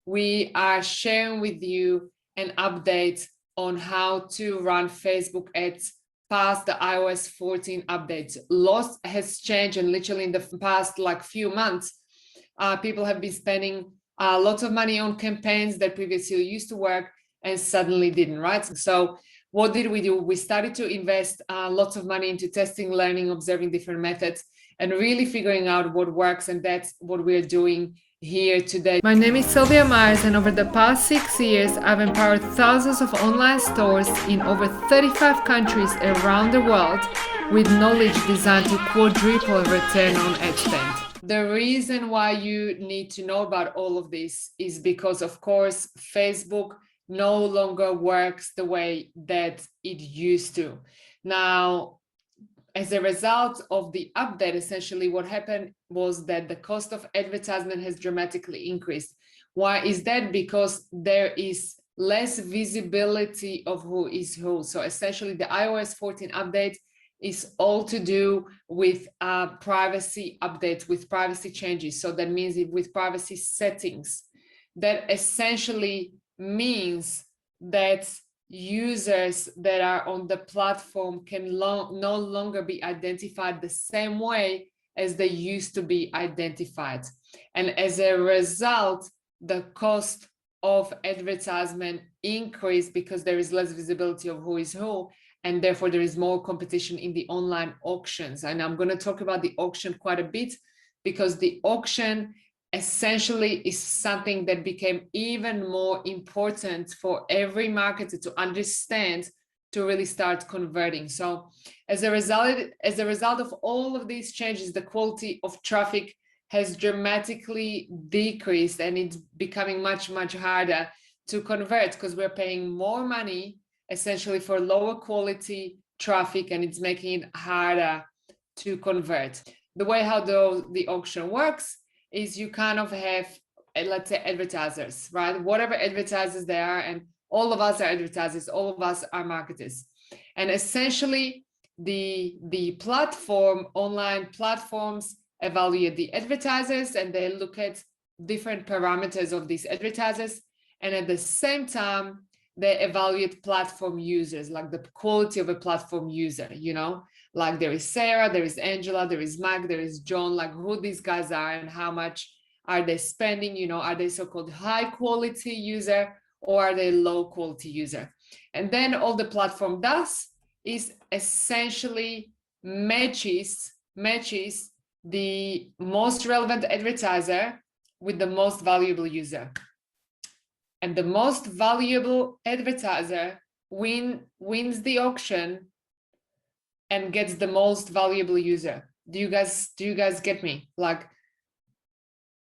we are sharing with you an update on how to run Facebook ads past the iOS 14 updates. Lots has changed, and literally in the past few months, people have been spending lots of money on campaigns that previously used to work and suddenly didn't, right? So what did we do? We started to invest lots of money into testing, learning, observing different methods, and really figuring out what works, and that's what we're doing here today. My name is Silvia, and over the past 6 years, I've empowered thousands of online stores in over 35 countries around the world with knowledge designed to quadruple return on ad spend. The reason why you need to know about all of this is because, of course, Facebook no longer works the way that it used to. Now, as a result of the update, essentially what happened was that the cost of advertisement has dramatically increased. Why is that? Because there is less visibility of who is who. So essentially the iOS 14 update is all to do with privacy updates, with privacy changes. So that means with privacy settings. That essentially means that users that are on the platform can no longer be identified the same way as they used to be identified. And as a result, the cost of advertisement increased because there is less visibility of who is who, and therefore there is more competition in the online auctions. And I'm going to talk about the auction quite a bit, because the auction essentially is something that became even more important for every marketer to understand, to really start converting. So as a result of all of these changes, the quality of traffic has dramatically decreased, and it's becoming much, much harder to convert because we're paying more money essentially for lower quality traffic, and it's making it harder to convert. The way how the auction works is you kind of have, let's say, advertisers, right? Whatever advertisers they are, and all of us are advertisers, all of us are marketers. And essentially the online platforms evaluate the advertisers, and they look at different parameters of these advertisers. And at the same time, they evaluate platform users, like the quality of a platform user, like there is Sarah, there is Angela, there is Mike, there is John, like who these guys are and how much are they spending, are they so-called high quality user or are they low quality user? And then all the platform does is essentially matches the most relevant advertiser with the most valuable user. And the most valuable advertiser wins the auction and gets the most valuable user. Do you guys get me? Like,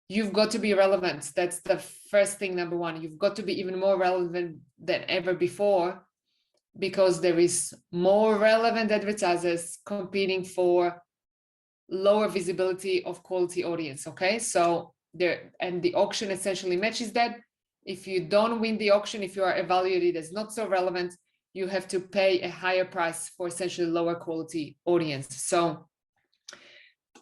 you've got to be relevant. That's the first thing, number one. You've got to be even more relevant than ever before, because there is more relevant advertisers competing for lower visibility of quality audience. Okay, so the auction essentially matches that. If you don't win the auction, if you are evaluated as not so relevant, you have to pay a higher price for essentially lower quality audience. So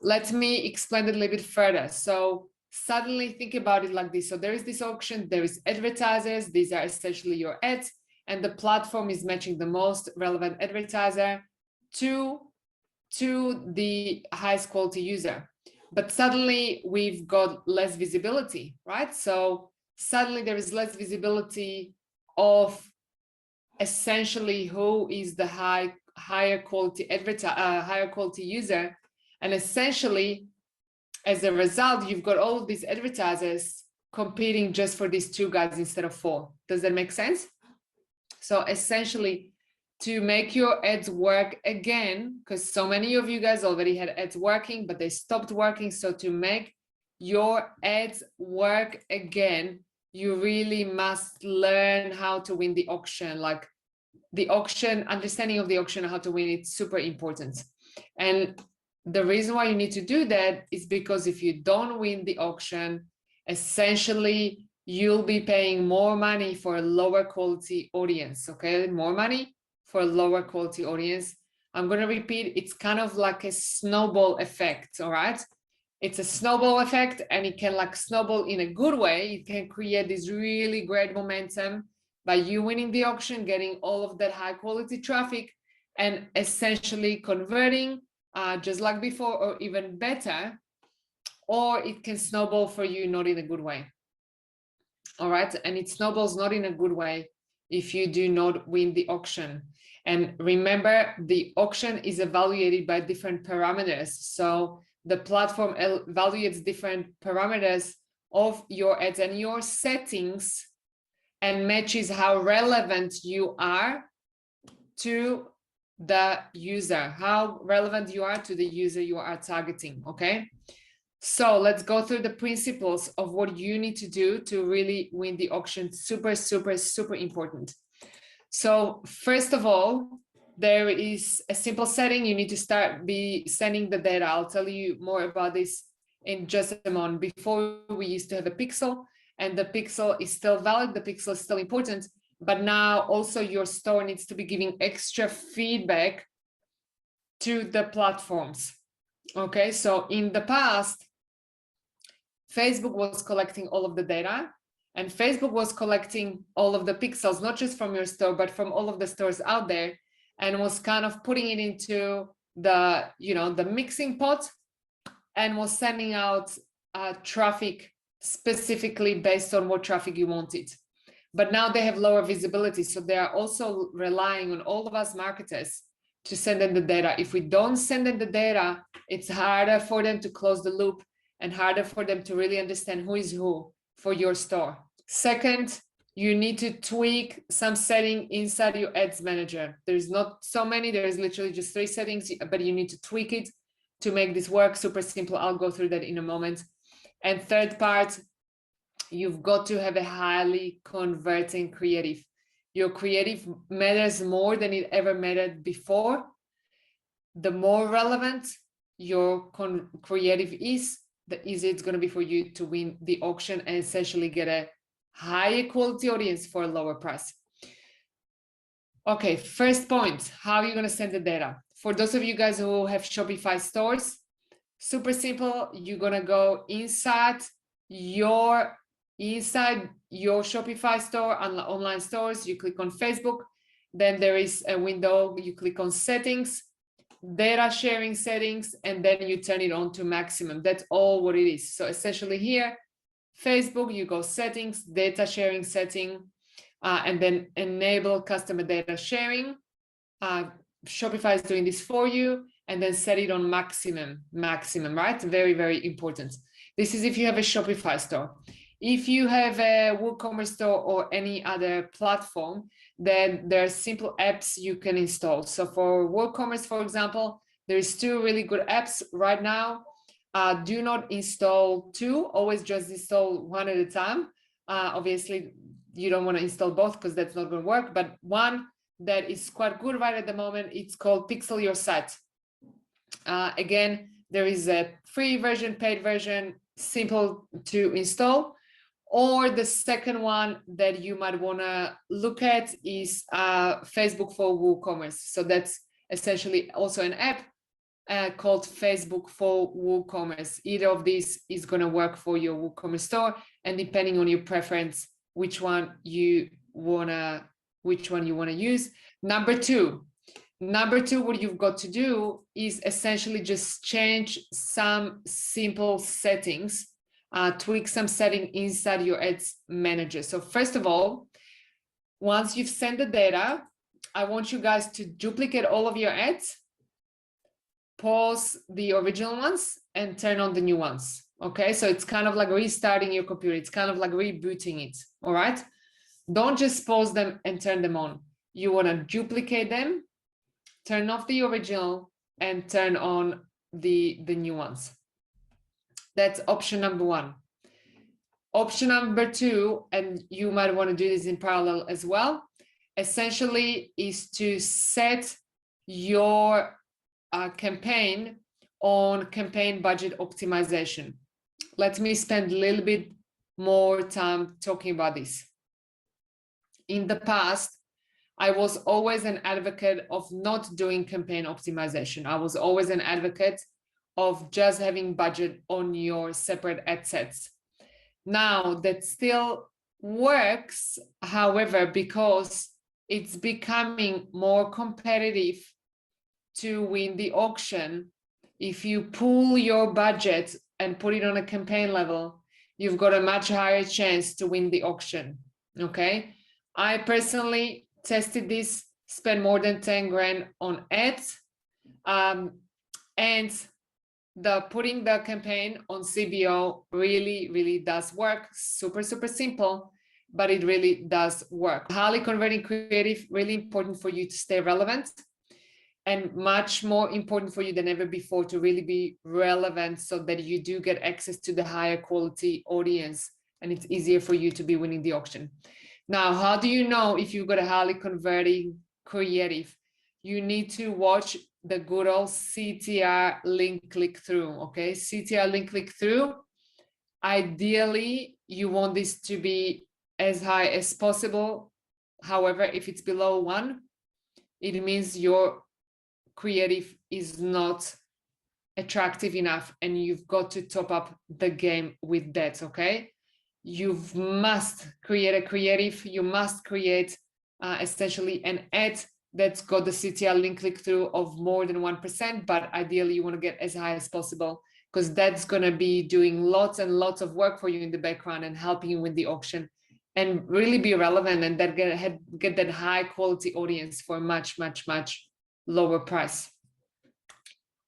let me explain it a little bit further. So suddenly think about it like this. So there is this auction, there is advertisers, these are essentially your ads, and the platform is matching the most relevant advertiser to the highest quality user. But suddenly we've got less visibility, right? So suddenly there is less visibility of essentially who is the higher quality user, and essentially as a result you've got all of these advertisers competing just for these two guys instead of four. Does that make sense? So essentially, to make your ads work again, because so many of you guys already had ads working but they stopped working, so to make your ads work again, you really must learn how to win the auction. Like the auction, understanding of the auction, how to win, it's super important. And the reason why you need to do that is because if you don't win the auction, essentially you'll be paying more money for a lower quality audience. Okay, more money for a lower quality audience. I'm going to repeat, it's kind of like a snowball effect. All right, it's a snowball effect, and it can like snowball in a good way. It can create this really great momentum by you winning the auction, getting all of that high quality traffic, and essentially converting just like before or even better. Or it can snowball for you not in a good way. All right, and it snowballs not in a good way if you do not win the auction. And remember, the auction is evaluated by different parameters. So the platform evaluates different parameters of your ads and your settings and matches how relevant you are to the user, how relevant you are to the user you are targeting, okay? So let's go through the principles of what you need to do to really win the auction. Super, super, super important. So first of all, there is a simple setting. You need to start sending the data. I'll tell you more about this in just a moment. Before, we used to have a pixel, and the pixel is still valid. The pixel is still important, but now also your store needs to be giving extra feedback to the platforms. Okay, so in the past, Facebook was collecting all of the data, and Facebook was collecting all of the pixels, not just from your store, but from all of the stores out there, and was kind of putting it into the, the mixing pot, and was sending out traffic specifically based on what traffic you wanted. But now they have lower visibility. So they are also relying on all of us marketers to send them the data. If we don't send them the data, it's harder for them to close the loop and harder for them to really understand who is who for your store. Second, you need to tweak some setting inside your ads manager. There's not so many, there's literally just 3 settings, but you need to tweak it to make this work. Super simple. I'll go through that in a moment. And third part, you've got to have a highly converting creative. Your creative matters more than it ever mattered before. The more relevant your creative is, the easier it's going to be for you to win the auction and essentially get a higher quality audience for a lower price. Okay, first point, how are you going to send the data? For those of you guys who have Shopify stores, super simple. You're going to go inside your Shopify store and online stores. You click on Facebook. Then there is a window. You click on settings, data sharing settings, and then you turn it on to maximum. That's all what it is. So essentially here, Facebook, you go settings, data sharing setting, and then enable customer data sharing. Shopify is doing this for you, and then set it on maximum, right? Very, very important. This is if you have a Shopify store. If you have a WooCommerce store or any other platform, then there are simple apps you can install. So for WooCommerce, for example, there's 2 really good apps right now. Do not install 2, always just install 1 at a time. Obviously, you don't want to install both because that's not going to work, but one that is quite good right at the moment, it's called Pixel Your Site. Again, there is a free version, paid version, simple to install. Or the second one that you might want to look at is Facebook for WooCommerce. So that's essentially also an app called Facebook for WooCommerce. Either of these is going to work for your WooCommerce store, and depending on your preference, which one you want to use. Number two, what you've got to do is essentially just change some simple settings, tweak some setting inside your ads manager. So first of all, once you've sent the data, I want you guys to duplicate all of your ads, pause the original ones, and turn on the new ones. Okay, so it's kind of like restarting your computer. It's kind of like rebooting it. All right, don't just pause them and turn them on. You want to duplicate them, turn off the original, and turn on the new ones. That's option number 1. Option number 2, and you might want to do this in parallel as well, essentially is to set your campaign on campaign budget optimization. Let me spend a little bit more time talking about this. In the past, I was always an advocate of not doing campaign optimization. I was always an advocate of just having budget on your separate ad sets. Now that still works, however, because it's becoming more competitive to win the auction. If you pool your budget and put it on a campaign level, you've got a much higher chance to win the auction. Okay. I personally tested this, spent more than 10 grand on ads. And the putting the campaign on CBO really does work. Super simple, but it really does work. Highly converting creative, really important for you to stay relevant, and much more important for you than ever before to really be relevant so that you do get access to the higher quality audience and it's easier for you to be winning the auction. Now, how do you know if you've got a highly converting creative? You need to watch the good old CTR link click through, okay? CTR link click through. Ideally, you want this to be as high as possible. However, if it's below 1, it means your creative is not attractive enough and you've got to top up the game with that, okay? You must create a creative, you must create essentially an ad that's got the CTR link click through of more than 1%, but ideally you want to get as high as possible because that's going to be doing lots and lots of work for you in the background and helping you win the auction and really be relevant and that get that high quality audience for a much lower price.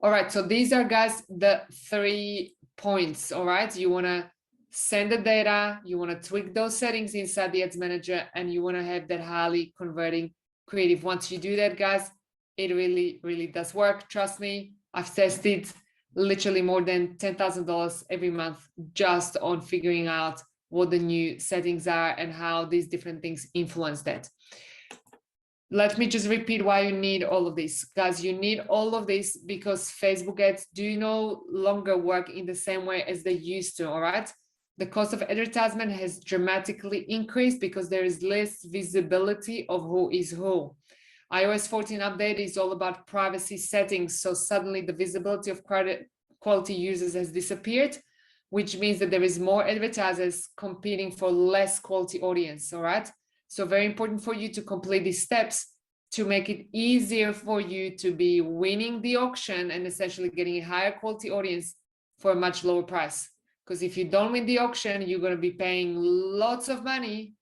All right, so these are, guys, the 3 points. All right, you want to send the data, you want to tweak those settings inside the ads manager, and you want to have that highly converting creative. Once you do that, guys, it really does work. Trust me, I've tested literally more than $10,000 every month just on figuring out what the new settings are and how these different things influence that. Let me just repeat why you need all of this. Guys, you need all of this because Facebook ads do no longer work in the same way as they used to, all right? The cost of advertisement has dramatically increased because there is less visibility of who is who. iOS 14 update is all about privacy settings. So suddenly the visibility of quality users has disappeared, which means that there is more advertisers competing for less quality audience, all right? So very important for you to complete these steps to make it easier for you to be winning the auction and essentially getting a higher quality audience for a much lower price. Because if you don't win the auction, you're going to be paying lots of money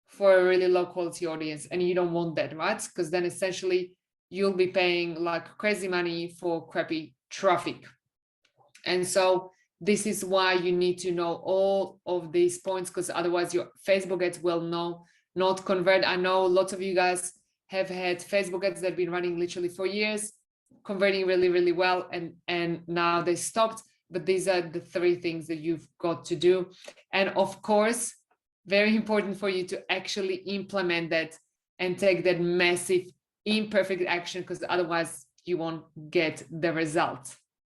for a really low quality audience. And you don't want that, right? Because then essentially you'll be paying like crazy money for crappy traffic. And so this is why you need to know all of these points, because otherwise your Facebook ads will not convert. I know lots of you guys have had Facebook ads that have been running literally for years, converting really well, and now they stopped. But these are the 3 things that you've got to do. And of course, very important for you to actually implement that and take that massive imperfect action, because otherwise you won't get the result.